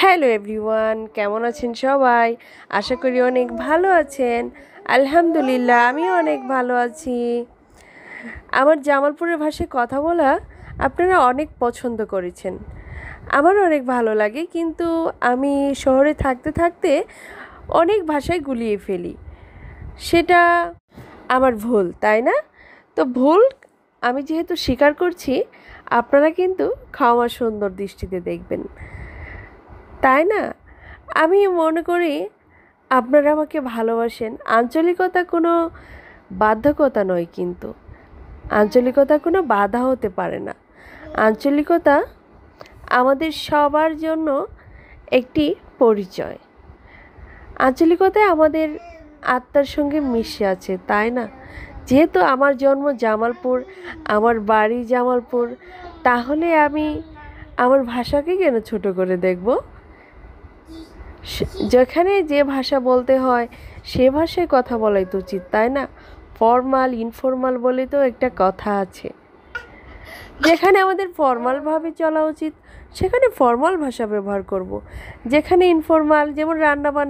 Hello everyone, কেমন আছেন সবাই? আশা করি অনেক ভালো আছেন। আলহামদুলিল্লাহ, আমিও অনেক ভালো আছি। আমার জামালপুরের ভাষায় কথা বলা আপনারা অনেক পছন্দ করেছেন। আমারও অনেক ভালো লাগে, কিন্তু আমি শহরে থাকতে থাকতে অনেক ভাষায় গুলিয়ে ফেলি। সেটা আমার ভুল, তাই না? তো ভুল আমি যেহেতু স্বীকার করছি, আপনারা কিন্তু ক্ষমা সুন্দর দৃষ্টিতে দেখবেন, তাই না? আমি মনে করি আপনারা আমাকে ভালোবাসেন। আঞ্চলিকতা কোনো বাধ্যকতা নয়, কিন্তু আঞ্চলিকতা কোনো বাধা হতে পারে না। আঞ্চলিকতা আমাদের সবার জন্য একটি পরিচয়। আঞ্চলিকতায় আমাদের আত্মার সঙ্গে মিশে আছে, তাই না? যেহেতু আমার জন্ম জামালপুর, আমার বাড়ি জামালপুর, তাহলে আমি আমার ভাষাকে কেন ছোট করে দেখব? যেখানে যে ভাষা বলতে হয় সে ভাষায় কথা বলাই তো উচিত, তাই না? ফর্মাল ইনফর্মাল বলে তো একটা কথা আছে। যেখানে আমাদের ফর্মালভাবে চলা উচিত সেখানে ফর্মাল ভাষা ব্যবহার করব। যেখানে ইনফর্মাল, যেমন রান্নাবান্না